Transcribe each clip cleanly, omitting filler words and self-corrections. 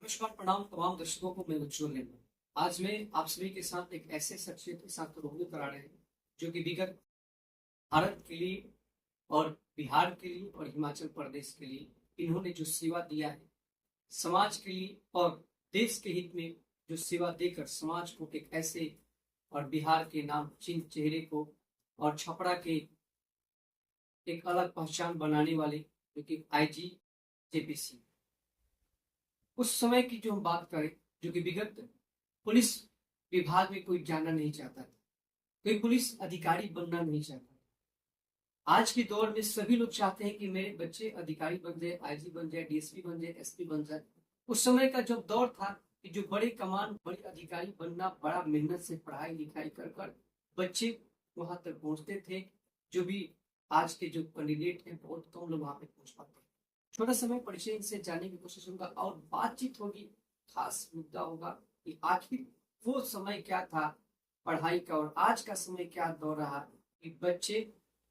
नमस्कार प्रणाम तमाम दर्शकों को। मैं उज्जवल निर्मल आज मैं आप सभी के साथ एक ऐसे शख्सियत के साथ रूबरू करा रहे हैं जो कि विगत भारत के लिए और बिहार के लिए और हिमाचल प्रदेश के लिए इन्होंने जो सेवा दिया है समाज के लिए और देश के हित में, जो सेवा देकर समाज को एक ऐसे और बिहार के नाम चिन्ह चेहरे को और छपरा के एक अलग पहचान बनाने वाले जो कि आईजी जेपीसी। उस समय की जो हम बात करें, जो कि विगत पुलिस विभाग में कोई जाना नहीं चाहता था, कोई पुलिस अधिकारी बनना नहीं चाहता था। आज के दौर में सभी लोग चाहते हैं कि मेरे बच्चे अधिकारी बन जाए, आईजी बन जाए, डीएसपी बन जाए, एसपी बन जाए। उस समय का जो दौर था कि जो बड़े कमान, बड़े अधिकारी बनना, बड़ा मेहनत से पढ़ाई लिखाई कर कर बच्चे वहां तक पहुंचते थे। जो भी आज के जो कैंडिडेट हैं, बहुत कम लोग वहां पे पहुंच पाते हैं। छोटा समय परिचय इनसे जानने की कोशिश होगा और बातचीत होगी। खास मुद्दा होगा कि आखिर वो समय क्या था पढ़ाई का और आज का समय क्या दौर रहा कि बच्चे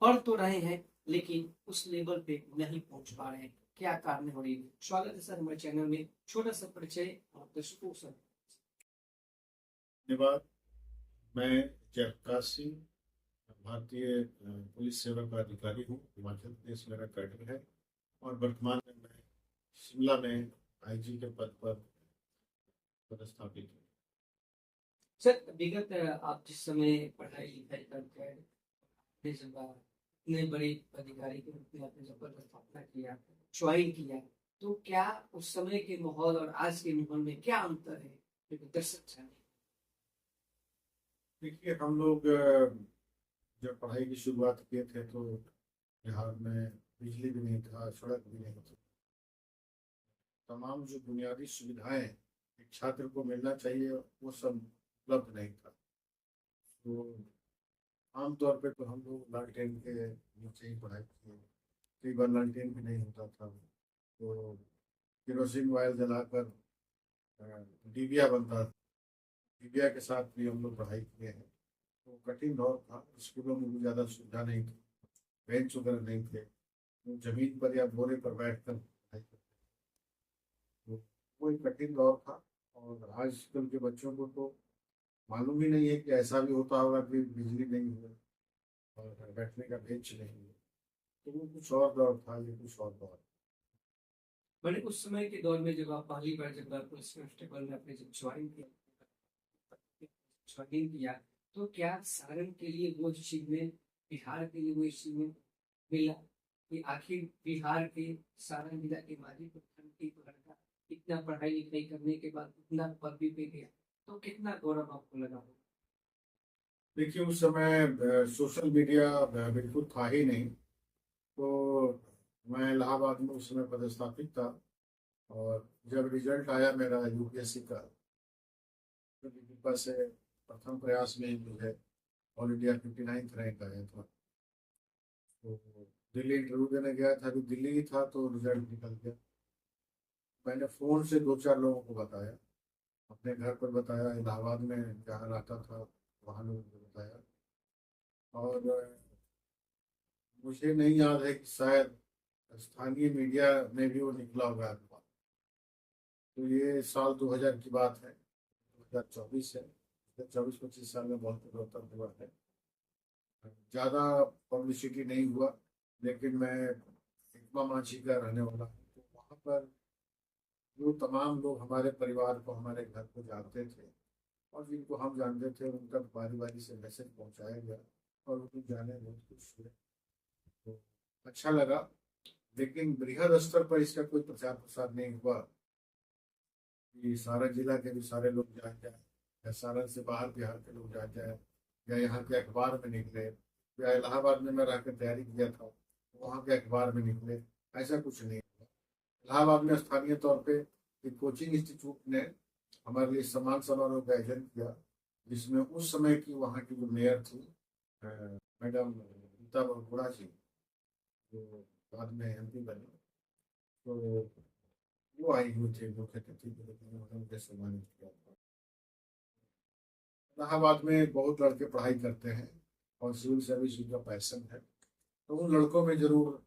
पढ़ तो रहे हैं लेकिन उस लेवल पे नहीं पहुंच पा रहे हैं। क्या कारण हो रही है? स्वागत है सर हमारे चैनल में। छोटा सा परिचय और दर्शकों सर। धन्यवाद। मैं जयप्रकाश सिंह, भारतीय पुलिस सेवा का अधिकारी हूँ। हिमाचल प्रदेश मेरा कैडर है और वर्तमान में मैं शिमला में आईजी के पद पर पदस्थापित हूँ। सर विगत आप जिस समय पढ़ाई लिखाई करके इतने बड़े अधिकारी के रूप में आपने जब पदस्थापना किया, ज्वाइन किया, तो क्या उस समय के माहौल और आज के माहौल में क्या अंतर है, क्योंकि दर्शक जाने। देखिए, हम लोग जब पढ़ाई की शुरुआत किए थे तो बिहार में बिजली भी नहीं था, सड़क भी नहीं थी। तमाम जो बुनियादी सुविधाएं एक छात्र को मिलना चाहिए वो सब उपलब्ध नहीं था। तो आमतौर पे तो हम लोग लालटेन के नीचे ही पढ़ाई किए। कई बार लालटेन भी नहीं होता था तो केरोसिन ऑयल जलाकर डिबिया बनता था। डिबिया के साथ भी हम लोग पढ़ाई किए हैं। तो कठिन दौर था। स्कूलों में भी ज़्यादा सुविधा नहीं थी, बेंच वगैरह नहीं थे, तो जमीन पर या बोरे पर बैठकर पढ़ाई करते। तो वो एक कठिन दौर था। और आजकल के बच्चों को तो मालूम ही नहीं है कि ऐसा भी होता होगा कि बिजली नहीं है और बैठने का बेंच नहीं है। तो वो कुछ और दौर था, ये कुछ और दौर। मैंने उस समय के दौर में जब आप पहली बार जब आप पुलिस कांस्टेबल में आपने जब ज्वाइन किया, तो क्या सारण के लिए वो चीज में, बिहार के लिए वो इस चीज में मिला कि आखिर बिहार के सारण जिला के माजी प्रखंड के एक लड़का इतना पढ़ाई लिखाई करने के बाद इतना पदवी पे गया, तो कितना गौरव आपको लगा? देखिए, उस समय सोशल मीडिया बिल्कुल था ही नहीं। तो मैं इलाहाबाद में उस समय पदस्थापित था। और जब रिजल्ट आया मेरा यूपीएससी का, तो दीपिका से प्रथम प्रयास में ही मुझे ऑल इंडिया 59 रैंक आया था। तो दिल्ली इंटरव्यू देने गया था, अभी दिल्ली ही था तो रिजल्ट निकल गया। मैंने फ़ोन से दो चार लोगों को बताया, अपने घर पर बताया, इलाहाबाद में जहाँ रहता था वहाँ लोगों को बताया। और मुझे नहीं याद है कि शायद स्थानीय मीडिया में भी वो निकला होगा अखबार। तो ये साल 2000 की बात है, 2024 है। 24-25 साल में बहुत परिवर्तन हुआ है। ज़्यादा पब्लिसिटी नहीं हुआ, लेकिन मैं एकमा मांझी का रहने वाला हूँ। तो वहाँ पर जो तमाम लोग हमारे परिवार को, हमारे घर को जानते थे और जिनको हम जानते थे, उनका बारी बारी से मैसेज पहुँचाया गया और वो जाने बहुत खुश हुए। तो अच्छा लगा। लेकिन बृहद स्तर पर इसका कोई प्रचार प्रसार नहीं हुआ कि सारा जिला के भी सारे लोग जान जाए, या सारण से बाहर बिहार के लोग जान जाए, या यहाँ के अखबार में निकले, या इलाहाबाद में मैं रहकर तैयारी किया था वहाँ के अखबार में निकले। ऐसा कुछ नहीं हुआ। इलाहाबाद में स्थानीय तौर पे एक कोचिंग इंस्टीट्यूट ने हमारे लिए सम्मान समारोह का आयोजन किया, जिसमें उस समय की वहाँ की जो मेयर थी मैडम गीता बहुगुणा जी, जो बाद में एमपी बनी, तो वो आई हुई थी मुख्य अतिथि के रूप में, उन्होंने मुझे सम्मानित किया था। इलाहाबाद में बहुत लड़के पढ़ाई करते हैं और सिविल सर्विस उनका पैशन है, तो उन लड़कों में जरूर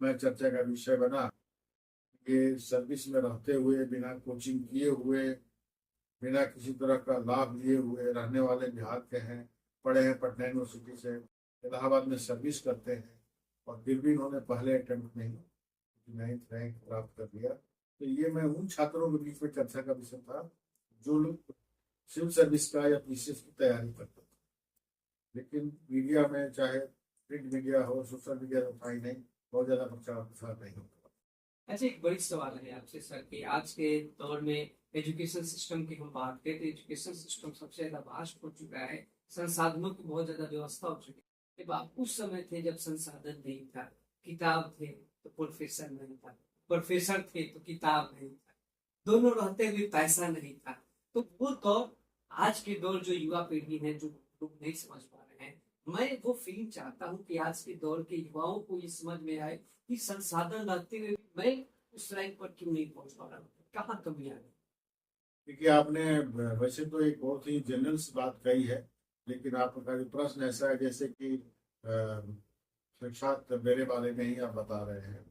मैं चर्चा का विषय बना। ये सर्विस में रहते हुए, बिना कोचिंग किए हुए, बिना किसी तरह का लाभ लिए हुए, रहने वाले बिहार के हैं, पढ़े हैं पटना यूनिवर्सिटी से, इलाहाबाद में सर्विस करते हैं, और फिर भी उन्होंने पहले अटेम्प्ट में ही 9th रैंक प्राप्त कर लिया। तो ये मैं उन छात्रों के बीच में चर्चा का विषय था जो लोग सिविल सर्विस का या पीसीएस की तैयारी करते थे, लेकिन मीडिया में, चाहे प्रिंट मीडिया हो, सोशल मीडिया में था ही नहीं, बहुत ज्यादा प्रचार प्रसार नहीं होता। अच्छा, एक बड़ी सवाल है आपसे सर कि आज के दौर में एजुकेशन सिस्टम की हम बात करें तो एजुकेशन सिस्टम सबसे ज्यादा वास्ट हो चुका है, संसाधनों की बहुत ज्यादा व्यवस्था हो चुकी है। जब आप उस समय थे जब संसाधन नहीं था, किताब थे तो प्रोफेसर नहीं था, प्रोफेसर थे तो किताब नहीं था, दोनों रहते हुए पैसा नहीं था, तो वो दौर आज के दौर जो युवा पीढ़ी है जो लोग नहीं समझ पा रहे हैं, मैं वो फीलिंग चाहता हूँ कि आज के दौर के युवाओं को ये समझ में आए कि संसाधन रहते हुए भी मैं उस रैंक पर क्यों नहीं पहुंच पा रहा हूँ, कहाँ कमियां हैं। देखिए, आपने वैसे तो एक बहुत ही जनरल सी बात कही है, लेकिन आपका जो प्रश्न ऐसा है जैसे कि साक्षात मेरे बारे में ही आप बता रहे हैं।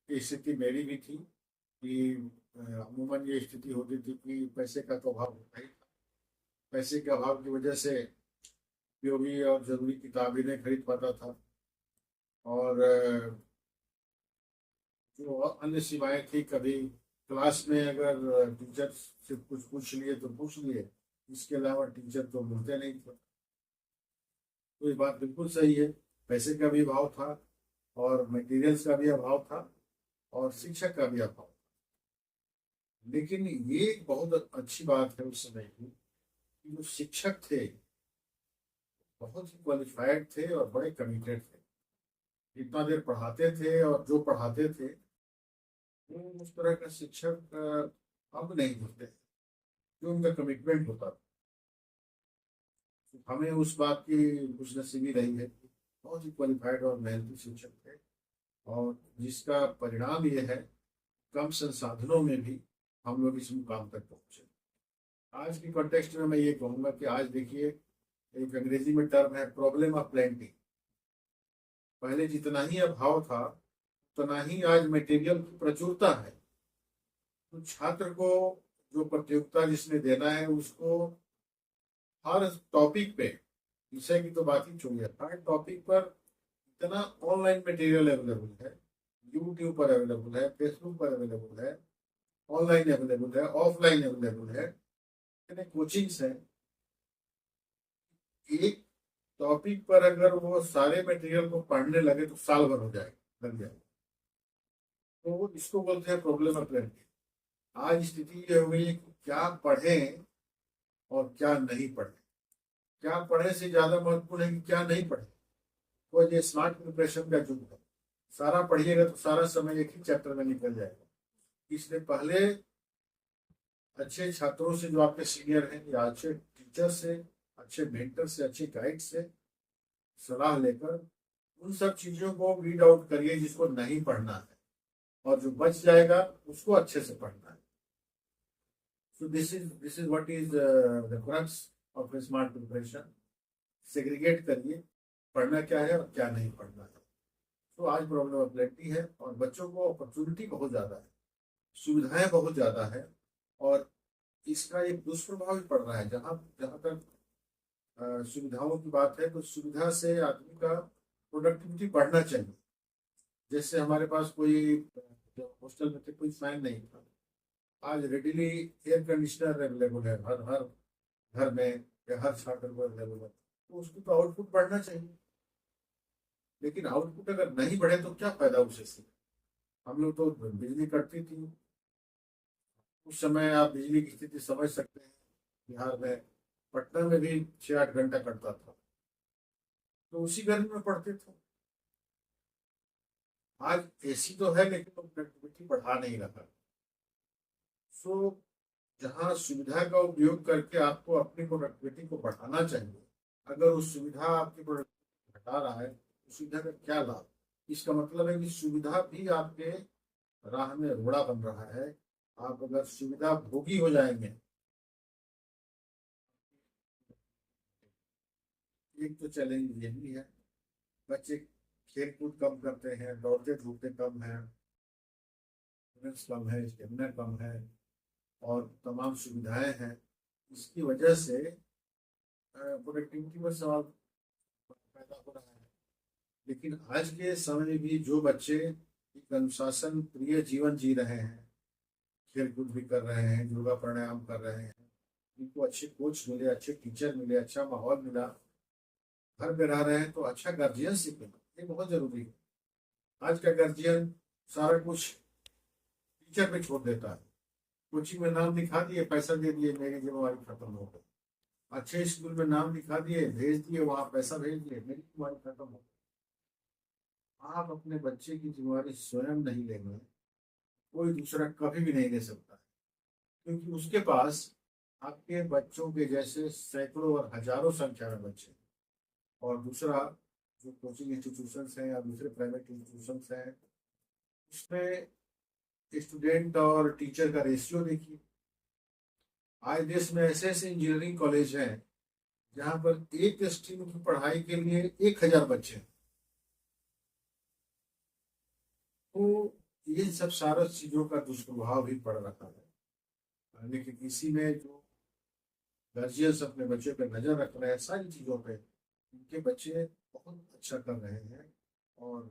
ये स्थिति मेरी भी थी कि अमूमन ये स्थिति होती थी कि पैसे का तो अभाव होता ही था। पैसे के अभाव की वजह से उपयोगी और जरूरी किताबें नहीं खरीद पाता था, और जो अन्य सीमाएं थी, कभी क्लास में अगर टीचर से कुछ पूछ लिए तो पूछ लिए, इसके अलावा टीचर तो मिलते नहीं थे। तो ये बात बिल्कुल सही है, पैसे का भी अभाव था, और मटेरियल्स का भी अभाव था, और शिक्षक का भी अभाव। लेकिन ये एक बहुत अच्छी बात है उस समय की कि जो शिक्षक थे बहुत ही क्वालिफाइड थे और बड़े कमिटेड थे। इतना देर पढ़ाते थे, और जो पढ़ाते थे वो उस तरह का शिक्षक अब नहीं मिलते, जो उनका कमिटमेंट होता था। तो हमें उस बात की खुशनसीबी रही है कि बहुत ही क्वालिफाइड और मेहनती शिक्षक थे, और जिसका परिणाम ये है, कम संसाधनों में भी हम लोग इस मुकाम तक पहुंचे। आज की कॉन्टेक्स्ट में मैं ये कहूँगा कि आज देखिए, एक अंग्रेजी में टर्म है प्रॉब्लम ऑफ प्लेंटी। पहले जितना ही अभाव था उतना ही आज मटेरियल की प्रचुरता है। तो छात्र को जो प्रतियोगिता जिसने देना है उसको हर टॉपिक पे, विषय की तो बात ही छोड़िए, हर टॉपिक पर इतना ऑनलाइन मटेरियल अवेलेबल है, यूट्यूब पर अवेलेबल है, फेसबुक पर अवेलेबल है, ऑनलाइन अवेलेबल है, ऑफलाइन अवेलेबल है, इतने कोचिंग्स हैं। एक टॉपिक पर अगर वो सारे मटेरियल को पढ़ने लगे तो साल भर हो जाएगा, लग जाएगा। तो इसको बोलते हैं प्रॉब्लम ऑफ लर्निंग। आज स्थिति ये हो गई है कि क्या पढ़ें और क्या नहीं पढ़ें। क्या पढ़े से ज्यादा महत्वपूर्ण है कि क्या नहीं पढ़े। तो ये स्मार्ट प्रिपरेशन का युग है, सारा पढ़िएगा तो सारा समय एक ही चैप्टर में निकल जाएगा। इसलिए पहले अच्छे छात्रों से, जो आपके सीनियर हैं, या अच्छे टीचर से, अच्छे मेंटर से, अच्छे गाइड से सलाह लेकर उन सब चीजों को रीड आउट करिए जिसको नहीं पढ़ना है, और जो बच जाएगा उसको अच्छे से पढ़ना है। So this is what is the crux of a smart preparation. Segregate करिए पढ़ना क्या है और क्या नहीं पढ़ना है। तो आज प्रॉब्लम अपलेटी है, और बच्चों को अपॉर्चुनिटी बहुत ज़्यादा है, सुविधाएं बहुत ज़्यादा है, और इसका एक दुष्प्रभाव भी पड़ रहा है। जहाँ जहाँ तक सुविधाओं की बात है, तो सुविधा से आदमी का प्रोडक्टिविटी बढ़ना चाहिए। जैसे हमारे पास कोई, हॉस्टल में थे, कोई फैन नहीं था, आज रेडिली एयर कंडीशनर अवेलेबल है हर हर घर में, या हर छात्र को अवेलेबल है, तो उसकी तो आउटपुट बढ़ना चाहिए। लेकिन आउटपुट अगर नहीं बढ़े तो क्या फायदा उसे से। हम लोग तो बिजली कटती थी, उस समय आप बिजली की स्थिति समझ सकते हैं। बिहार में, पटना में भी 6-8 घंटा कटता था, तो उसी गर्मी में पढ़ते थे। आज एसी तो है लेकिन वो प्रोडक्टिविटी बढ़ा नहीं रहा। सो जहाँ सुविधा का उपयोग करके आपको अपनी प्रोडक्टिविटी को बढ़ाना चाहिए, अगर उस सुविधा आपकी प्रोडक्टिविटी घटा रहा है तो सुविधा का क्या लाभ। इसका मतलब है कि सुविधा भी आपके राह में रोड़ा बन रहा है। आप अगर सुविधा भोगी हो जाएंगे, एक तो चैलेंज यही है। बच्चे खेल कूद कम करते हैं, दौड़ते धूपते कम हैं, स्टूडेंट्स कम है, स्टेमिना कम है और तमाम सुविधाएं हैं। इसकी वजह से प्रोडक्टिविटी में सवाल पैदा हो रहा है। लेकिन आज के समय में भी जो बच्चे एक अनुशासन प्रिय जीवन जी रहे हैं, खेल कूद भी कर रहे हैं, योगा प्राणायाम कर रहे हैं, उनको अच्छे कोच मिले, अच्छे टीचर मिले, अच्छा माहौल मिला, घर में रह रहे हैं, तो अच्छा गार्जियनशिप मिला, ये बहुत जरूरी है। आज का गार्जियन सारा कुछ टीचर पे छोड़ देता है। कोचिंग में नाम लिखा दिए, पैसा दे दिए, मेरी जिम्मेवारी खत्म हो गई। अच्छे स्कूल में नाम लिखा दिए, भेज दिए, वहां पैसा भेज दिए, मेरी जिम्मेवारी खत्म हो गई। आप अपने बच्चे की जिम्मेवारी स्वयं नहीं लेंगे, कोई दूसरा कभी भी नहीं ले सकता है, क्योंकि उसके पास आपके बच्चों के जैसे सैकड़ों और हजारों संख्या में बच्चे। और दूसरा, जो कोचिंग इंस्टीट्यूशंस हैं या दूसरे प्राइवेट इंस्टीट्यूशंस हैं, उसमें स्टूडेंट और टीचर का रेशियो देखिए। आज देश में ऐसे ऐसे इंजीनियरिंग कॉलेज हैं जहाँ पर एक स्ट्रीम की पढ़ाई के लिए 1000 बच्चे हैं। तो ये सब सारा चीजों का दुष्प्रभाव भी पड़ रहा है। लेकिन इसी में जो गार्जियंस अपने बच्चे पे नजर रख रहे हैं, सारी चीजों पे, उनके बच्चे बहुत अच्छा कर रहे हैं। और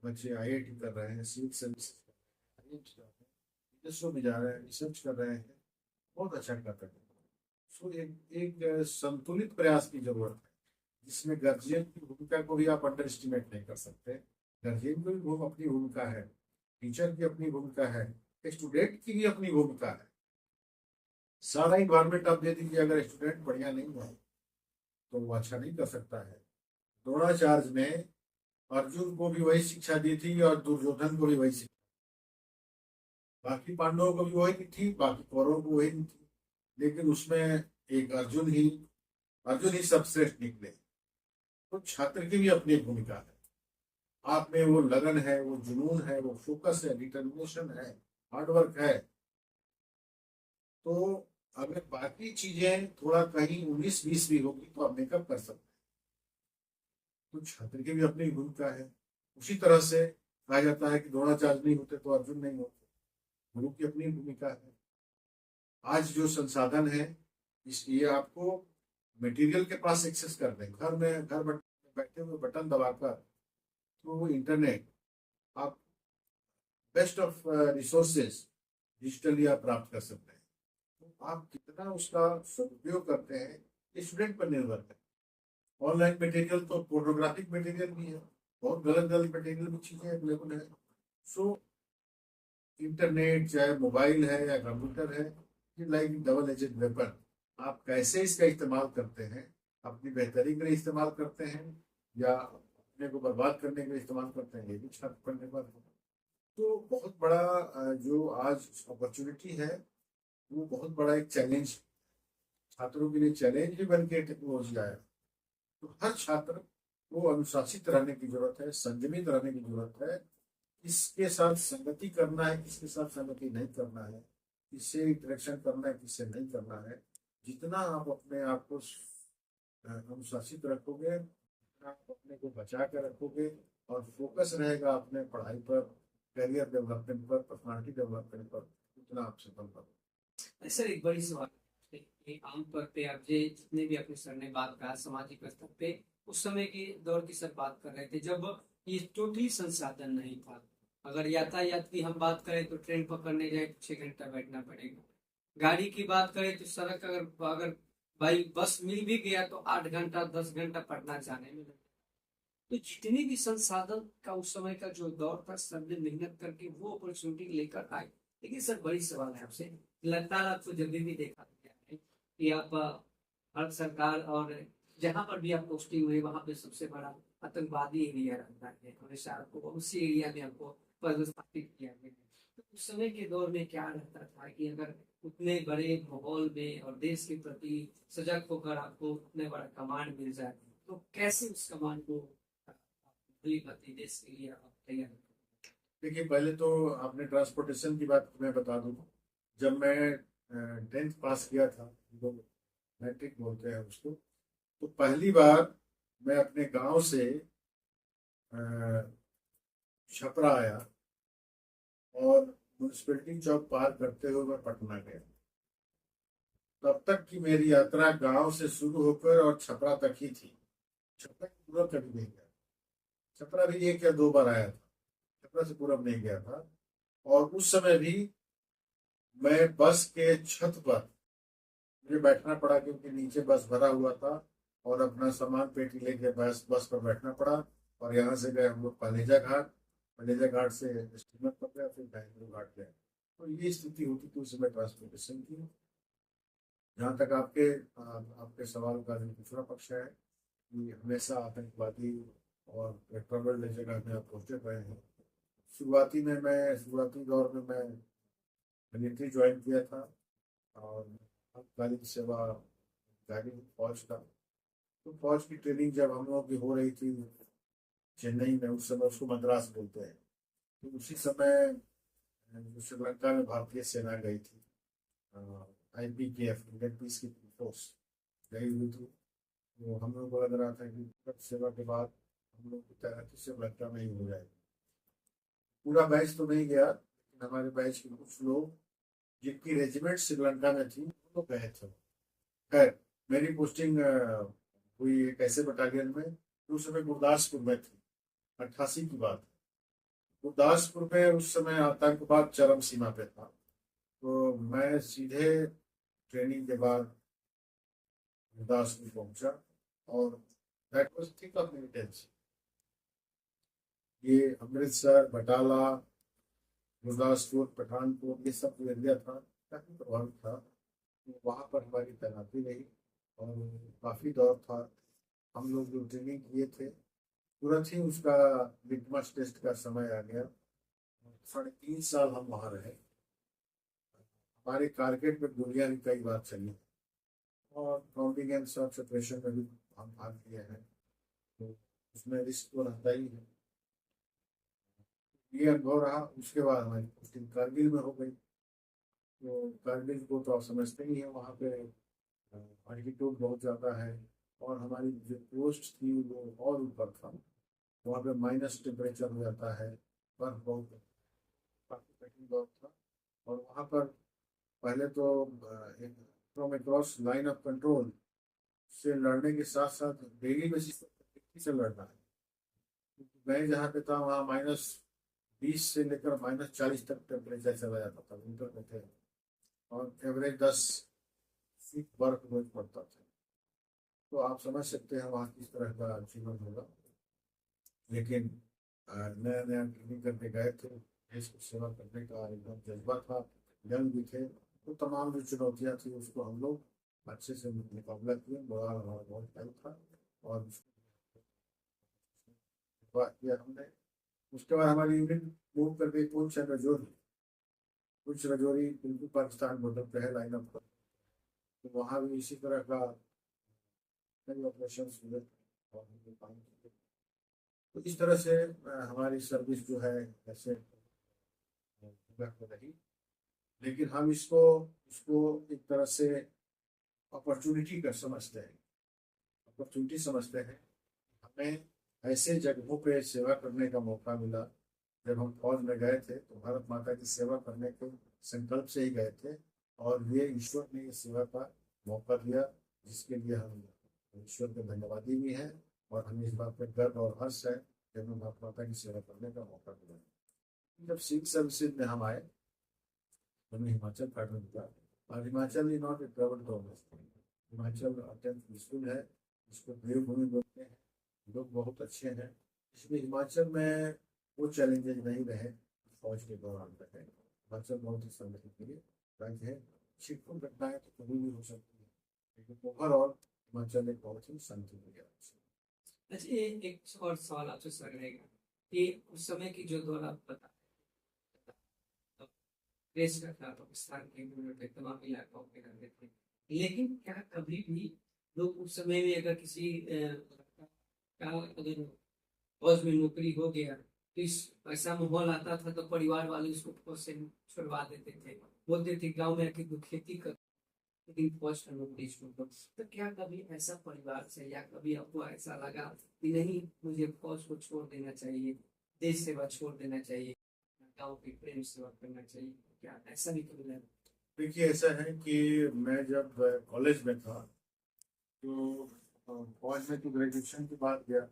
बच्चे आईआईटी कर रहे हैं, सिविल सर्विस कर रहे हैं, विदेशों में जा रहे हैं, रिसर्च कर रहे हैं, बहुत अच्छा कर रहे हैं। सो एक संतुलित प्रयास की जरूरत है, जिसमें गार्जियन की भूमिका को भी आप अंडर एस्टिमेट नहीं कर सकते। गार्जियन की भी अपनी भूमिका है, टीचर की अपनी भूमिका है, स्टूडेंट की भी अपनी भूमिका है। सारा इन्वायरमेंट आप दे दीजिए, अगर स्टूडेंट बढ़िया नहीं है तो वो अच्छा नहीं कर सकता है। द्रोणाचार्य ने अर्जुन को भी वही शिक्षा दी थी और दुर्योधन को भी वही शिक्षा, बाकी पांडवों को भी वही थी, बाकी कौरवों को वही थी। लेकिन उसमें एक अर्जुन ही सबश्रेष्ठ निकले। तो छात्र की भी अपनी एक भूमिका है। आप में वो लगन है, वो जुनून है, वो फोकस है, डिटर्मिनेशन है, हार्डवर्क है, तो अगर बाकी चीजें थोड़ा कहीं 19-20 भी होगी तो आप मेकअप कर सकते हैं। तो छात्र की भी अपनी भूमिका है। उसी तरह से कहा जाता है कि द्रोणाचार्य नहीं होते तो अर्जुन नहीं होते, गुरु की अपनी भूमिका है। आज जो संसाधन है, इसलिए आपको मटेरियल के पास एक्सेस कर दें, घर बैठे हुए बटन दबाकर थ्रू इंटरनेट आप बेस्ट ऑफ रिसोर्सेज डिजिटली आप प्राप्त कर सकते हैं। तो आप कितना उसका सदुपयोग करते हैं, ये स्टूडेंट पर निर्भर है। ऑनलाइन मटेरियल तो पोर्नोग्राफिक मटेरियल भी है, बहुत गलत गलत मटेरियल भी चीजें अवेलेबल है। सो इंटरनेट चाहे मोबाइल है या कंप्यूटर है, ये लाइक डबल एजेड वेपन। आप कैसे इसका इस्तेमाल करते हैं, अपनी बेहतरी के लिए इस्तेमाल करते हैं या अपने को बर्बाद करने के लिए इस्तेमाल करते हैं, ये भी छात्र पर निर्भर है। तो बहुत बड़ा जो आज अपॉर्चुनिटी है, वो बहुत बड़ा एक चैलेंज, छात्रों के लिए चैलेंज भी बन के टेक्नोलॉजी आया। तो हर छात्र को अनुशासित रहने की जरूरत है, संयमित रहने की जरूरत है, किसके साथ संगति करना है, किसके साथ संगति नहीं करना है, किससे इंटरेक्शन करना है, किससे नहीं करना है। जितना आप अपने आप को अनुशासित रखोगे, जितना आप अपने को बचा कर रखोगे और फोकस रहेगा अपने पढ़ाई पर, करियर डेवलपमेंट पर, पर्सनालिटी डेवलपमेंट पर, उतना आप सफल करोगे। सर एक बड़ी सवाल है कि आमतौर पे आप जितने भी अपने सर ने बात कहा सामाजिक स्तर पे, उस समय के दौर की सर बात कर रहे थे जब ये टोटली संसाधन नहीं था। अगर यातायात की हम बात करें तो ट्रेन पकड़ने जाए तो 6 घंटा बैठना पड़ेगा। गाड़ी की बात करें तो सड़क अगर अगर भाई बस मिल भी गया तो 8 घंटा 10 घंटा पटना जाने में लगता। तो जितने भी संसाधन का उस समय का जो दौर था, सब ने मेहनत करके वो अपॉर्चुनिटी लेकर आए। लेकिन सर बड़ी सवाल है आपसे, लगातार आपको जल्दी भी देखा गया है कि आप भारत सरकार और जहां पर भी आप पोस्टिंग हुई वहां पे सबसे बड़ा आतंकवादी एरिया रहता है, हमेशा आपको उसी एरिया में आपको पदस्थापित किया गया है। तो उस समय के दौर में क्या रहता था कि अगर उतने बड़े माहौल में और देश के प्रति सजग होकर आपको उतने बड़ा कमांड मिल जाए, तो कैसे उस कमांड को देश के लिए आप तैयार? देखिए, पहले तो आपने ट्रांसपोर्टेशन की बात मैं बता दूं। जब मैं 10th पास किया था, जो मैट्रिक बोलते हैं उसको, तो पहली बार मैं अपने गांव से अ, छपरा आया और म्यूनसिपैलिटी चौक पार करते हुए मैं पटना गया। तब तक की मेरी यात्रा गांव से शुरू होकर और छपरा तक ही थी। छपरा की पूरब कभी नहीं गया। छपरा भी एक या दो बार आया था, छपरा से पूरब नहीं गया था। और उस समय भी मैं बस के छत पर मुझे बैठना पड़ा, क्योंकि नीचे बस भरा हुआ था और अपना सामान पेटी लेके बस बस पर बैठना पड़ा। और यहाँ से गए हम लोग पालेजा घाट, पालेजा घाट से स्टीमर पकड़ा, फिर बैंगलोर घाट गए। तो ये स्थिति होती थी उस समय ट्रांसपोर्टेशन की। जहाँ तक आपके सवाल का जो दूसरा पक्ष है कि हमेशा आतंकवादी और ट्रबल जगह में आप पहुंचे रहे हैं। शुरुआती दौर में मैं मिलिट्री ज्वाइन किया था और अल्पकालीन सेवा जारी फौज का। तो फौज की ट्रेनिंग जब हम लोगों की हो रही थी चेन्नई में, उस समय उसको मद्रास बोलते हैं, तो उसी समय जो श्रीलंका में भारतीय सेना गई थी, IPKF इंडियन पीस की फोर्स गई हुई थी। तो हम लोग को लग रहा था कि सेवा के बाद हम लोग की तैनाती श्रीलंका में ही हो जाएगी। पूरा बैच तो नहीं गया, लेकिन हमारे बैच के कुछ लोग जिनकी रेजिमेंट श्रीलंका में थी वो लोग गए थे। खैर, मेरी पोस्टिंग हुई एक ऐसे बटालियन में जो उस समय गुरदासपुर में थी। 88 की बात है। गुरदासपुर में उस समय आतंकवाद चरम सीमा पे था। तो मैं सीधे ट्रेनिंग के बाद गुरदासपुर पहुंचा और that was thick of militancy. ये अमृतसर, बटाला, गुरदासपुर, पठानकोट, ये सब जो एरिया था काफी प्रभावित था। तो वहाँ पर हमारी तैनाती रही और काफी दौर था। हम लोग जो ट्रेनिंग किए थे तुरंत ही उसका लिटमस टेस्ट का समय आ गया। 3.5 साल हम वहाँ रहे। हमारे कारगिल में गोलियां भी कई बार चली और काउंटिंग एंड सर्च ऑपरेशन में भी हम भाग लिए हैं। तो उसमें रिस्क तो रहता ही है। ये अनुभव रहा। उसके बाद हमारी पोस्टिंग कारगिल में हो गई। तो कारगिल को तो आप समझते ही हैं, वहाँ पे अल्टीट्यूड बहुत ज़्यादा है और हमारी जो पोस्ट थी वो और ऊपर था। वहाँ पे माइनस टेम्परेचर हो जाता है, बर्फ बहुत, काफ़ी कठिन दौर था। और वहाँ पर पहले तो from across line of control से लड़ने के साथ साथ डेली बेसिस पर से लड़ना है। मैं जहाँ पे था वहाँ -20 से लेकर -40 तक टेम्परेचर चला जाता था, विंटर में थे। और एवरेज 10 फीट बर्फ रोज पड़ता था। तो आप समझ सकते हैं वहाँ किस तरह का जीवन होगा। लेकिन नया नया ट्रेनिंग करके गए थे, देश की सेवा करने का एकदम जज्बा था, यंग भी थे। तो तमाम जो चुनौतियाँ थी उसको हम लोग अच्छे से मुकाबला किए। मोरल हमारा बहुत टाइम था और किया हमने। उसके बाद हमारी यूनिट मूव कर गई पुंछ रजौरी बिल्कुल पाकिस्तान बॉर्डर पे है, लाइन अप। तो वहाँ भी इसी तरह का कई ऑपरेशन हुए और हम लोग काम किए। तो इस तरह से हमारी सर्विस जो है ऐसे रही। लेकिन हम इसको इसको एक तरह से अपॉर्चुनिटी का समझते हैं, अपॉर्चुनिटी समझते हैं। हमें ऐसे जगहों पे सेवा करने का मौका मिला। जब हम फौज में गए थे तो भारत माता की सेवा करने के संकल्प से ही गए थे और ये ईश्वर ने ये सेवा का मौका दिया, जिसके लिए हम ईश्वर के धन्यवादी भी हैं। और हमें इस बात पर गर्व और हर्ष है कि हमें भारत माता की सेवा करने का मौका मिला। जब सिविल सर्विसेज में हम आए, हमें हिमाचल पैटर्न मिला। और Himachal is not a travel tourist. Himachal अत्यंत पीसफुल है, इसको देवभूमि बोलते हैं। लोग बहुत अच्छे हैं। इसलिए हिमाचल में वो चैलेंजेस नहीं रहे फौज के दौरान तक है। हिमाचल बहुत ही संगठित राज्य है। छिटपुट घटनाएं तो कभी भी हो सकती है, लेकिन ओवरऑल हिमाचल एक बहुत ही शांतिप्रिय राज्य है। अच्छा, ये एक और सवाल आपसे सर रहेगा कि उस समय की जो दौर आप बता देश का था, पाकिस्तान के तमाम इलाकों में रहते थे, लेकिन क्या कभी भी लोग उस समय में अगर किसी का अगर फौज में नौकरी हो गया तो इस ऐसा माहौल आता था तो परिवार वाले उसको फौज से छुड़वा देते थे, बोलते थे गांव में आके तू खेती कर, लेकिन फौज का नौकरी छोड़ दो। तो क्या कभी ऐसा परिवार से या कभी आपको ऐसा लगा कि नहीं मुझे फौज को छोड़ देना चाहिए, देश सेवा छोड़ देना चाहिए, गाँव के प्रेम सेवा करना चाहिए, क्या ऐसा भी करना है? देखिए, ऐसा है कि मैं जब कॉलेज में था तो कॉलेज में तो ग्रेजुएशन के बाद गया,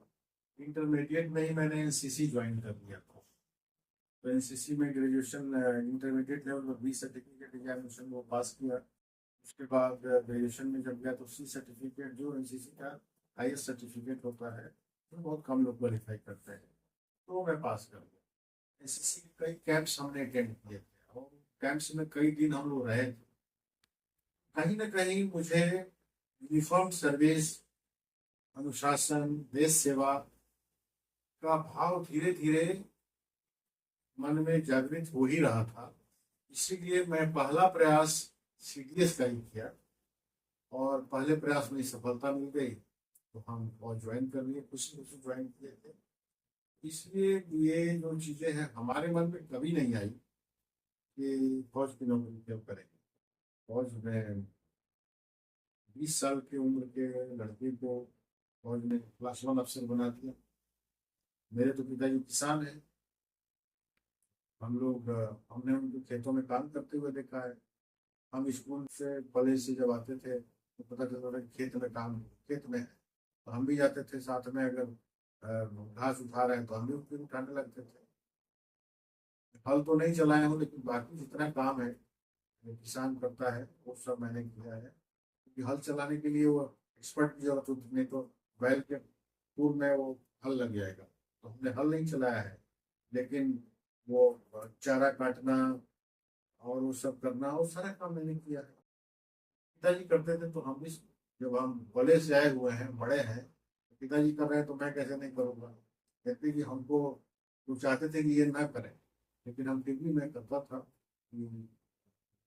इंटरमीडिएट में ही मैंने एनसीसी ज्वाइन कर लिया था। तो एनसीसी में ग्रेजुएशन इंटरमीडिएट लेवल पर 20 सर्टिफिकेट एग्जामिनेशन वो पास किया। उसके बाद ग्रेजुएशन में जब गया तो सी सर्टिफिकेट, जो एनसीसी का हाईएस्ट सर्टिफिकेट होता है, तो बहुत कम लोग क्वालिफाई करते हैं, तो मैं पास कर गया। एनसीसी के कई कैंप्स हमने अटेंड किए थे और कैंप्स में कई दिन हम लोग रहे थे। कहीं ना कहीं मुझे यूनिफॉर्म सर्विस, अनुशासन, देश सेवा का भाव धीरे धीरे मन में जागृत हो ही रहा था। इसीलिए मैं पहला प्रयास सीडीएस का ही किया और पहले प्रयास में सफलता मिल गई, तो हम फौज ज्वाइन कर लिए, खुशी खुशी ज्वाइन किए थे। इसलिए ये जो चीज़ें हैं हमारे मन में कभी नहीं आई कि फौज की नौकरी क्यों करेंगे। फौज में 20 साल की उम्र के लड़के को फौज ने क्लास 1 अफसर बना दिया। मेरे तो पिताजी किसान हैं, हम लोग हमने उनके खेतों में काम करते हुए देखा है। हम स्कूल से कॉलेज से जब आते थे तो पता चलता था कि खेत में है, तो हम भी जाते थे साथ में। अगर घास उठा रहे हैं तो हम भी उसको उठाने लगते थे। हल तो नहीं चलाए हूँ, लेकिन बाकी जितना काम है जो किसान करता है वो सब मैंने किया है। क्योंकि हल चलाने के लिए वो एक्सपर्ट की जरूरत होती, नहीं तो बैल के पूर में वो हल लग जाएगा। तो हमने हल नहीं चलाया है, लेकिन वो चारा काटना और वो सब करना, वो सारा काम मैंने किया है। पिताजी करते थे तो हम भी, जब हम कॉलेज से आए हुए हैं, बड़े हैं, तो पिताजी कर रहे हैं तो मैं कैसे नहीं करूँगा। कहते कि हमको, वो चाहते थे कि ये ना करें, लेकिन हम फिर भी मैं करता था कि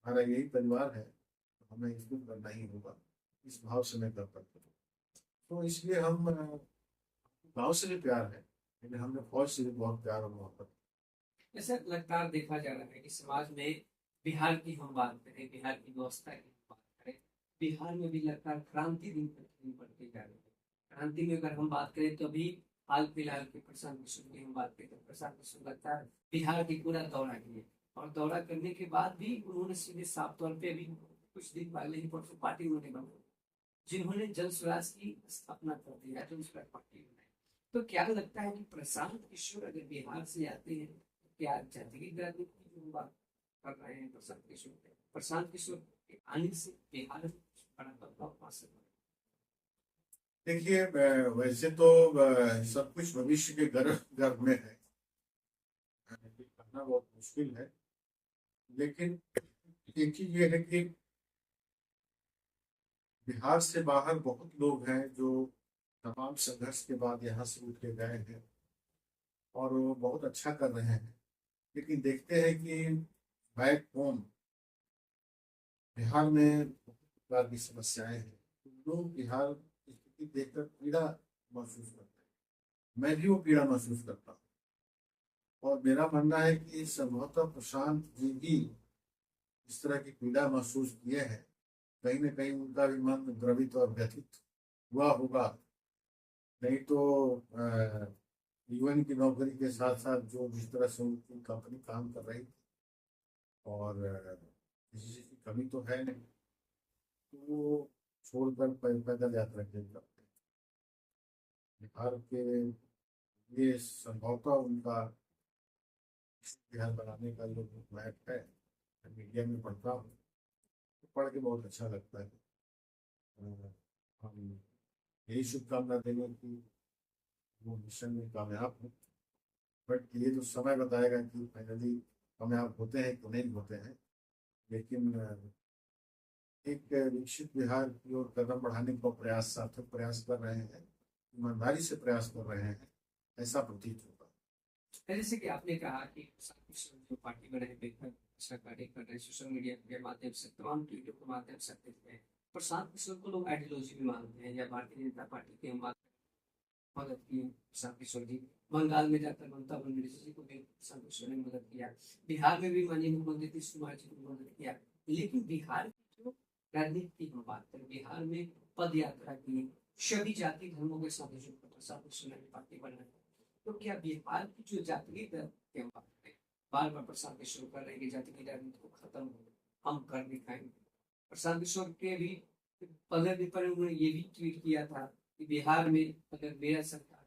हमारा यही परिवार है तो हमें इसको करना ही होगा, इस भाव से मैं करता था। तो इसलिए हम गाँव से भी प्यार है, लेकिन हमने फौज से भी बहुत प्यार और मोहब्बत। ऐसा लगातार देखा जा रहा है कि समाज में, बिहार की हम बात करें, बिहार की व्यवस्था की हम बात करें, बिहार में भी लगातार क्रांति दिन प्रतिदिन बढ़ती जा रही है। क्रांति में अगर हम बात करें तो अभी हाल फिलहाल के प्रशांत किशोर की हम बात करें तो प्रशांत किशोर लगातार बिहार की पूरा दौरा किए, और दौरा करने के बाद भी उन्होंने सीधे साफ तौर पे अभी कुछ दिन पहले ही परसों पार्टी उन्होंने बनाई, जिन्होंने जन स्वराज की स्थापना कर दी है, जन स्वराज पार्टी बनाई। तो क्या लगता है कि प्रशांत किशोर अगर बिहार से आते हैं तो क्या जातिगत राजनीति की जो बात कर रहे हैं प्रशांत किशोर के आने से बिहार में बड़ा बदलाव आ सकता है? देखिए, वैसे तो सब कुछ भविष्य के गर्भ गर्भ में है, कहना बहुत मुश्किल है। लेकिन एक चीज ये है कि बिहार से बाहर बहुत लोग हैं जो तमाम संघर्ष के बाद यहाँ से उठ के गए हैं और वो बहुत अच्छा कर रहे हैं। लेकिन देखते हैं कि बैक होम बिहार में बहुत प्रकार की समस्याएं हैं, तो लोग बिहार की स्थिति देखकर पीड़ा महसूस करते हैं। मैं भी वो पीड़ा महसूस करता हूँ और मेरा मानना है कि संभवतः प्रशांत जी भी इस तरह की पीड़ा महसूस किए हैं। कहीं ना कहीं उनका भी मन द्रवित और व्यथित हुआ होगा। नहीं तो यूएन की नौकरी के साथ साथ जो जिस तरह से उनकी कंपनी काम कर रही थी और किसी चीज़ की कमी तो है नहीं, तो वो छोड़कर पैदल यात्रा के लिए बिहार के लिए संभवतः उनका बिहार बनाने का जो मैप है, मीडिया में पढ़ता हूँ, तो पढ़ के बहुत अच्छा लगता है। हम यही शुभकामना देंगे कि वो मिशन में कामयाब हो। बट ये तो समय बताएगा कि फाइनली कामयाब होते हैं कि नहीं होते हैं। लेकिन एक विकसित बिहार की ओर कदम बढ़ाने का प्रयास, सार्थक प्रयास कर रहे हैं, ईमानदारी से प्रयास कर रहे हैं, ऐसा प्रतीत होगा। जैसे कि आपने कहा कि प्रशांत किशोर जो पार्टी बनाए बेहतर अच्छा कार्य कर रहे हैं, सोशल मीडिया के माध्यम से, तमाम टीवी के माध्यम से देखते हैं। प्रशांत किशोर को लोग आइडियोलॉजी भी मानते हैं, या भारतीय जनता पार्टी के हम मदद की प्रशांत किशोर जी। बंगाल में जाकर ममता बनर्जी जी को भी प्रशांत किशोर ने मदद किया, बिहार में भी माननीय मुख्यमंत्री नीतीश कुमार जी को मदद किया। लेकिन बिहार की जो राजनीति की हम बात करें, बिहार में पद यात्रा की, सभी जाति धर्मों के साथ प्रशांत किशोर ने पार्टी बनाई। तो क्या बिहार की जो जाति की हम बात करें, बार बार प्रशांत किशोर कर रहे हैं कि जाति की राजनीति को खत्म हो, हम कर दिखाएंगे। प्रशांत किशोर के भी 15 दिन पहले उन्होंने ये भी ट्वीट किया था कि बिहार में अगर मेरा सरकार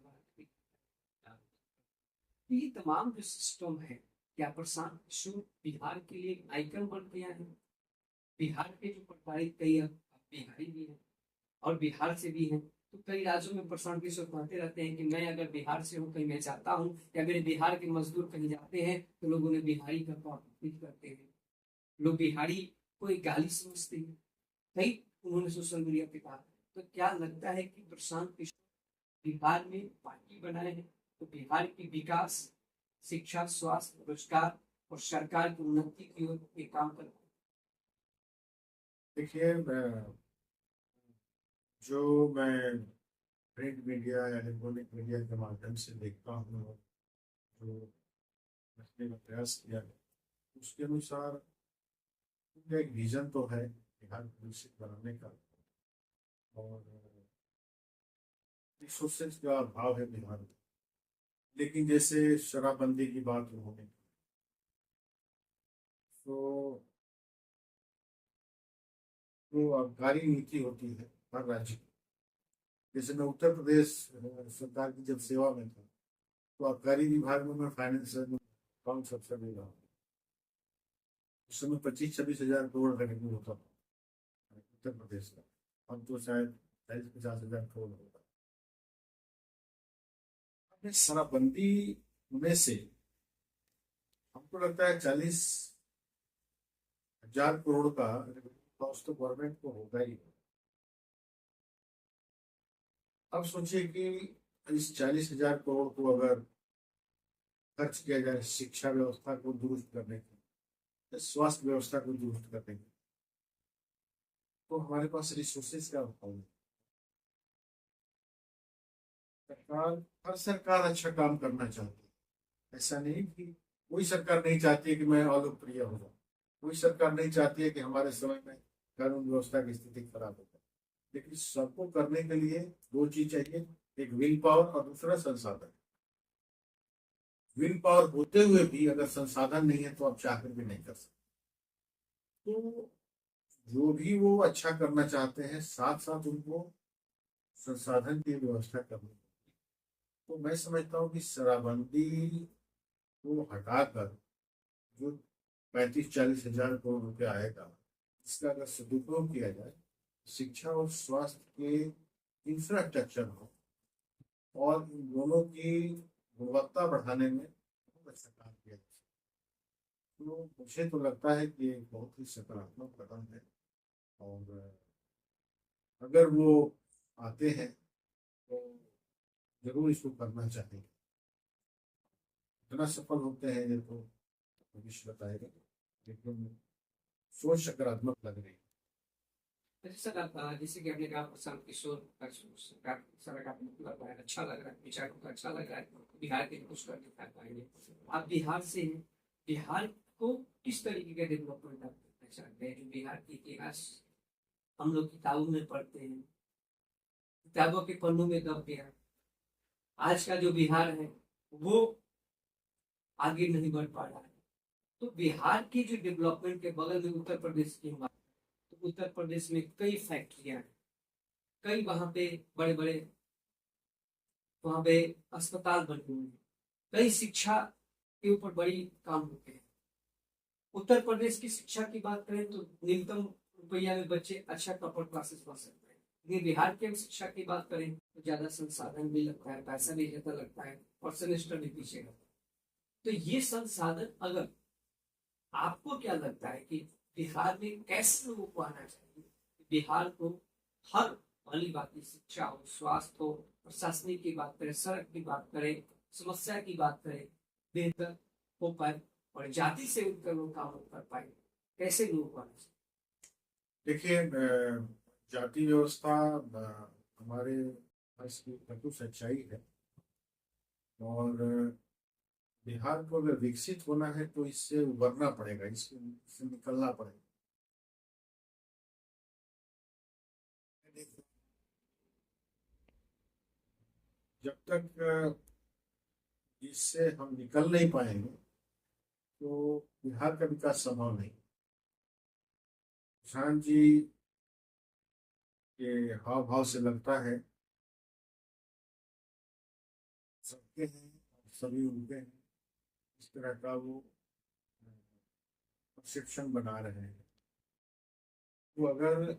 तो ये तमाम जो सिस्टम है, क्या प्रशांत किशोर बिहार के लिए एक आइकन बन गया है? बिहार के जो प्रभावित कई बिहारी भी हैं और बिहार से भी हैं, तो कई राज्यों में प्रशांत किशोर कहते रहते हैं कि मैं अगर बिहार से हूँ, कहीं मैं जाता हूँ या मेरे बिहार के मजदूर कहीं जाते हैं तो लोग उन्हें बिहारी का प्रभावित करते हैं, लोग बिहारी को एक गाली समझते हैं। कई उन्होंने सोशल मीडिया पे कहा। तो क्या लगता है कि प्रशांत किशोर बिहार में पार्टी बनाए हैं तो बिहार की विकास, शिक्षा, स्वास्थ्य, रोजगार और सरकार की उन्नति की ओर ये काम करते हैं? देखिए, जो मैं प्रिंट मीडिया या इलेक्ट्रॉनिक मीडिया के माध्यम से देखता हूँ, जो रखने का प्रयास किया है, उसके अनुसार उनका एक विजन तो है बिहार को विकसित बनाने का, और रिसोर्सेज का अभाव है बिहार में। लेकिन जैसे शराबबंदी की बात उन्होंने की, तो वो आबकारी नीति होती है हर राज्य की। जैसे मैं उत्तर प्रदेश सरकार की जब सेवा में था, तो आबकारी विभाग में मैं फाइनेंस अकाउंट अफसर भी रहा। उस समय 25-26 हजार करोड़ रेवेन्यू होता था उत्तर प्रदेश का। अब तो शायद 40-50 हजार करोड़ होगा। अब इस शराबबंदी में से हमको लगता है 40 हजार करोड़ का लॉस तो गवर्नमेंट को होगा ही। अब सोचिए कि इस 40 हजार करोड़ को अगर खर्च किया जाए शिक्षा व्यवस्था को दुरुस्त करने की, स्वास्थ्य व्यवस्था को दुरुस्त करने की, तो हमारे पास रिसोर्सेज का अभाव है। सरकार, हर सरकार अच्छा काम करना चाहती है। ऐसा नहीं कि कोई सरकार नहीं चाहती है कि मैं अलोकप्रिय हो जाऊं, कोई सरकार नहीं चाहती है कि हमारे समय में कानून व्यवस्था की स्थिति खराब हो जाए। लेकिन सबको करने के लिए दो चीज चाहिए, एक विल पावर और दूसरा संसाधन। विल पावर होते हुए भी अगर संसाधन नहीं है तो आप चाहकर भी नहीं कर सकते। तो जो भी वो अच्छा करना चाहते हैं, साथ साथ उनको संसाधन की व्यवस्था करनी। तो मैं समझता हूँ कि शराबबंदी को हटाकर जो 35-40 हजार करोड़ रुपया आएगा, इसका अगर सदुपयोग किया जाए, शिक्षा और स्वास्थ्य के इंफ्रास्ट्रक्चर हो और इन दोनों की गुणवत्ता बढ़ाने में बहुत अच्छा काम किया जाए, तो मुझे तो लगता है कि ये बहुत ही सकारात्मक कदम है। और अगर वो आते हैं तो जरूर इसको करना चाहिए। इतना सफल होते हैं ये तो भविष्य बताएगा, लेकिन सोच सकारात्मक लग रही है। जैसे सर आप जैसे कि आपने कहा प्रशांत किशोर का सारा का मतलब है, अच्छा लग रहा है, विचारों का अच्छा लग रहा है, बिहार के कुछ कर दिखा पाएंगे। आप बिहार से हैं, बिहार को किस तरीके का डेवलपमेंट आप देखना चाहते हैं? जो बिहार की इतिहास हम लोग किताबों में पढ़ते हैं, किताबों के पन्नों में दब गया, आज का जो बिहार है वो आगे नहीं बढ़ पा रहा है। तो बिहार की जो डेवलपमेंट के बगल में उत्तर प्रदेश की बात, तो उत्तर प्रदेश में कई फैक्ट्रियां हैं, कई वहां पे बड़े बड़े वहां पे अस्पताल बने हुए हैं, कई शिक्षा के ऊपर बड़ी काम होते हैं। उत्तर प्रदेश की शिक्षा की बात करें तो न्यूनतम रुपया में बच्चे अच्छा टॉपर क्लासेस पढ़ सकते हैं। लेकिन बिहार की शिक्षा की बात करें तो ज्यादा संसाधन भी लगता है, पैसा भी ज्यादा लगता है और सेमेस्टर भी पीछे रहता है। तो ये संसाधन, अगर आपको क्या लगता है कि बिहार में कैसे लोगों को आना चाहिए, बिहार को हर वाली बात की शिक्षा हो, स्वास्थ्य हो, प्रशासनिक की बात करें, सड़क की बात करें, समस्या की बात करें, बेहतर हो पाए और जाति से उठकर लोग काम कर पाए, कैसे लोगों को आना चाहिए? देखिए, जाति व्यवस्था हमारे देश की कटु सच्चाई है, और बिहार को अगर विकसित होना है तो इससे उबरना पड़ेगा, इससे निकलना पड़ेगा। जब तक इससे हम निकल नहीं पाएंगे तो बिहार का विकास संभव नहीं। किसान जी के हाव भाव से लगता है सबके हैं, सभी उनके हैं, इस तरह का वो परसेप्शन बना रहे हैं। तो अगर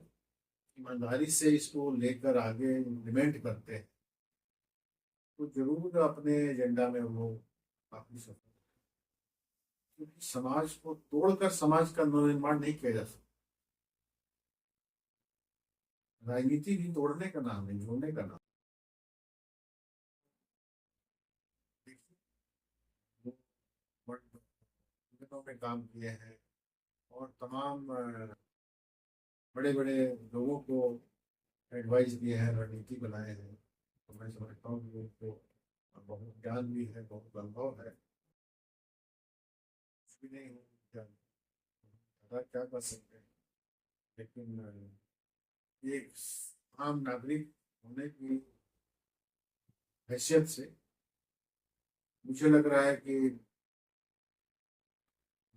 ईमानदारी से इसको लेकर आगे इम्प्लीमेंट करते हैं तो जरूर अपने एजेंडा में वो काफी सफल, क्योंकि समाज को तोड़कर समाज का नवनिर्माण नहीं किया जा सकता। राजनीति भी तोड़ने का नाम है, जोड़ने का नाम। देखिए, वो बड़े में काम किए हैं और तमाम बड़े बड़े लोगों को एडवाइस दिए हैं, रणनीति बनाए हैं। तो मैं समझता हूँ कि उनको बहुत ज्ञान भी है, बहुत अनुभव है। कुछ भी नहीं हो क्या, क्या कर सकते हैं, लेकिन एक आम नागरिक होने की हैसियत से मुझे लग रहा है कि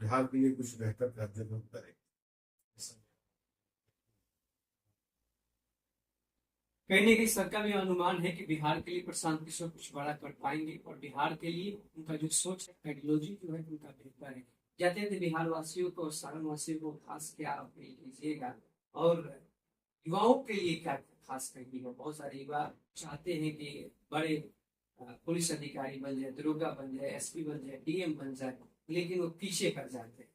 बिहार के लिए कुछ बेहतर का जरूर करें। कहीं ना कहीं सरकार में अनुमान है कि बिहार के लिए प्रशांत किशोर कुछ बड़ा कर पाएंगे और बिहार के लिए उनका जो सोच है, आइडियोलॉजी जो है उनका बेहतर है। जाते थे बिहार वासियों को और सारण वासियों को खास क्या अपील कीजिएगा और युवाओं के लिए क्या खास कहिएगा? बहुत सारे युवा चाहते हैं कि बड़े पुलिस अधिकारी बन जाए, दरोगा बन जाए, एसपी बन जाए, डीएम बन जाए, लेकिन वो पीछे कर जाते हैं।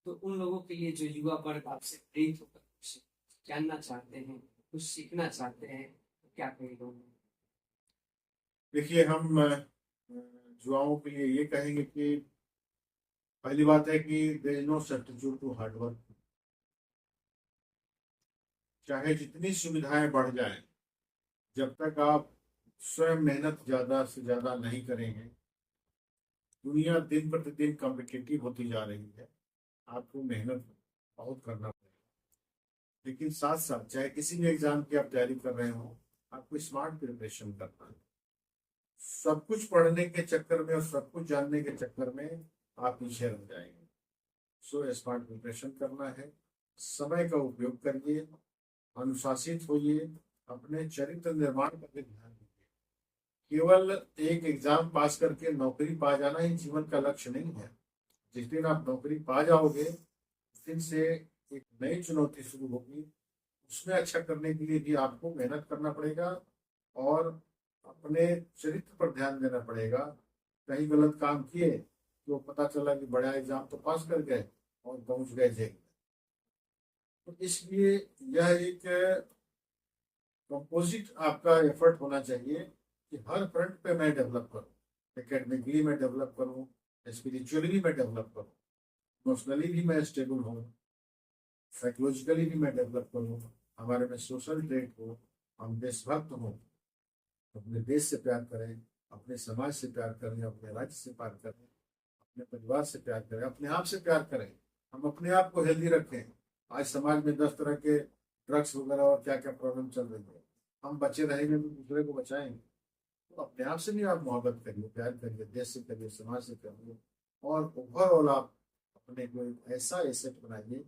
तो उन लोगों के लिए जो युवा वर्ग आपसे प्रेरित होकर कुछ जानना चाहते हैं, कुछ सीखना चाहते हैं, तो क्या कहेंगे? देखिए, हम युवाओं के लिए ये कहेंगे कि पहली बात है कि there is no substitute to hard work. चाहे जितनी सुविधाएं बढ़ जाएं, जब तक आप स्वयं मेहनत ज्यादा से ज्यादा नहीं करेंगे, दुनिया दिन प्रतिदिन कॉम्पिटिटिव होती जा रही है, आपको मेहनत बहुत करना पड़ेगा। लेकिन साथ साथ चाहे किसी भी एग्जाम की आप तैयारी कर रहे हो, आपको स्मार्ट प्रिपरेशन करना है। सब कुछ पढ़ने के चक्कर में और सब कुछ जानने के चक्कर में आप पीछे रह जाएंगे। सो स्मार्ट प्रिपरेशन करना है, समय का उपयोग करिए, अनुशासित होइए, अपने चरित्र निर्माण पर भी ध्यान दीजिए। केवल एक एग्जाम पास करके नौकरी पा जाना ही जीवन का लक्ष्य नहीं है। जिस दिन आप नौकरी पा जाओगे, उस दिन से एक नई चुनौती शुरू होगी। उसमें अच्छा करने के लिए भी आपको मेहनत करना पड़ेगा और अपने चरित्र पर ध्यान देना पड़ेगा। कहीं गलत काम किए तो पता चला कि बड़ा एग्जाम तो पास कर गए और पहुंच गए जेल में। तो इसलिए यह एक कंपोजिट आपका एफर्ट होना चाहिए कि हर फ्रंट पे मैं डेवलप करूँ। एकेडमिकली मैं डेवलप करूँ, स्पिरिचुअली भी मैं डेवलप करूँ, इमोशनली भी मैं स्टेबल हूँ, साइकोलॉजिकली भी मैं डेवलप करूँ, हमारे में सोशल ट्रेट हो, हम देशभक्त हों, अपने देश से प्यार करें, अपने समाज से प्यार करें, अपने राज्य से प्यार करें, अपने परिवार से प्यार करें, अपने आप से प्यार करें, हम अपने आप को हेल्दी रखें। आज समाज में 10 तरह के ड्रग्स वगैरह और क्या क्या प्रॉब्लम चल रही है, हम बचे रहेंगे तो दूसरे को बचाएंगे। तो अपने आप से भी आप मोहब्बत करिए, प्यार करिए, देश से करिए, समाज से करिए, और ओवरऑल आप अपने को एक ऐसा एसेट बनाइए,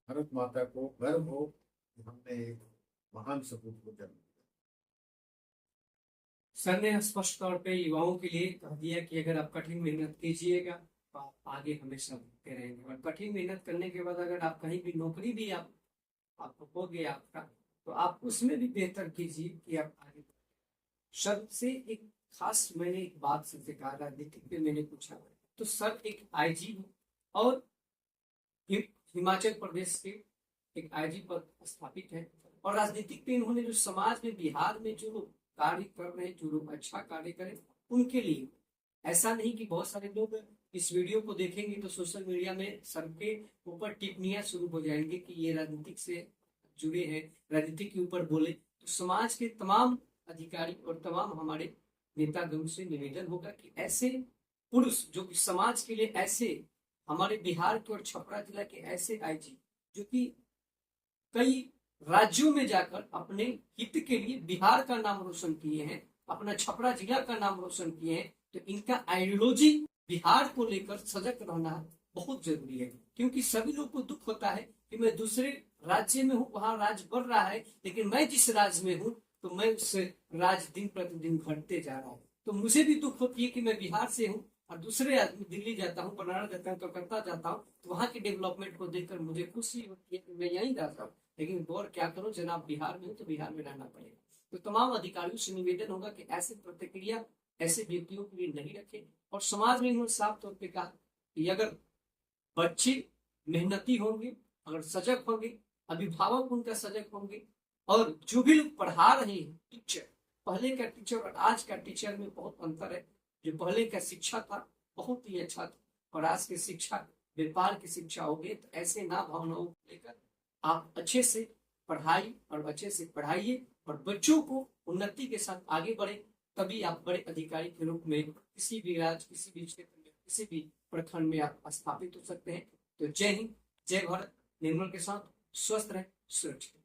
भारत माता को गर्व हो कि हमने एक महान सपूत को जन्म दिया। सर ने स्पष्ट तौर पे युवाओं के लिए कह दिया कि अगर आप कठिन मेहनत कीजिएगा तो आप आगे हमेशा बढ़ते रहेंगे, और कठिन मेहनत करने के बाद अगर आप कहीं भी नौकरी भी आपको हो गया आपका, तो आप उसमें भी बेहतर कीजिए कि आप आगे। सर से एक खास मैंने एक बात से कहा, राजनीतिक पे मैंने पूछा, तो सर एक आईजी और हिमाचल प्रदेश के एक आईजी पर स्थापित है, और राजनीतिक पे इन्होंने जो समाज में बिहार में जो लोग कार्य कर रहे हैं, जो लोग अच्छा कार्य करें उनके लिए। ऐसा नहीं कि बहुत सारे लोग इस वीडियो को देखेंगे तो सोशल मीडिया में सर के ऊपर टिप्पणियां शुरू हो जाएंगे कि ये राजनीतिक से जुड़े हैं, राजनीति के ऊपर बोले। तो समाज के तमाम अधिकारी और तमाम हमारे नेतागण से निवेदन होगा कि ऐसे पुरुष जो कि समाज के लिए, ऐसे हमारे बिहार के और छपरा जिला के ऐसे आईजी जो कि कई राज्यों में जाकर अपने हित के लिए बिहार का नाम रोशन किए हैं, अपना छपरा जिला का नाम रोशन किए हैं, तो इनका आइडियोलॉजी बिहार को लेकर सजग रहना बहुत जरूरी है, क्योंकि सभी लोग को दुख होता है कि मैं दूसरे राज्य में हूँ, वहां राज्य बढ़ रहा है, लेकिन मैं जिस राज्य में हूँ तो मैं उस राज्य दिन प्रतिदिन घटते जा रहा हूँ। तो मुझे भी दुख होती है कि मैं बिहार से हूँ और दूसरे आदमी दिल्ली जाता हूँ, बनारस जाता हूँ, कलकत्ता जाता हूँ, तो वहां के डेवलपमेंट को देखकर मुझे खुशी होती है कि मैं यहीं रहता हूँ, लेकिन गौर क्या करो जनाब, बिहार में हूँ तो बिहार में रहना पड़ेगा। तो तमाम अधिकारियों से निवेदन होगा कि ऐसी प्रतिक्रिया ऐसे व्यक्तियों के लिए नहीं रखे। और समाज में उन्होंने साफ तौर पर कहा कि अगर बच्चे मेहनती होंगे, अगर सजग होंगे, अभिभावक उनका सजग होंगे, और जो भी लोग पढ़ा रहे हैं टीचर, पहले का टीचर और आज का टीचर में बहुत अंतर है। जो पहले का शिक्षा था बहुत ही अच्छा था, और आज की शिक्षा व्यापार की शिक्षा हो गई। तो ऐसे ना भावनाओं को लेकर आप अच्छे से पढ़ाई और अच्छे से पढ़ाइए और बच्चों को उन्नति के साथ आगे बढ़े, तभी आप बड़े अधिकारी के रूप में किसी भी राज्य, किसी भी क्षेत्र में, किसी भी प्रखंड में आप स्थापित हो सकते हैं। तो जय हिंद, जय भारत। निर्मल के साथ स्वस्थ रहे, सुरक्षित।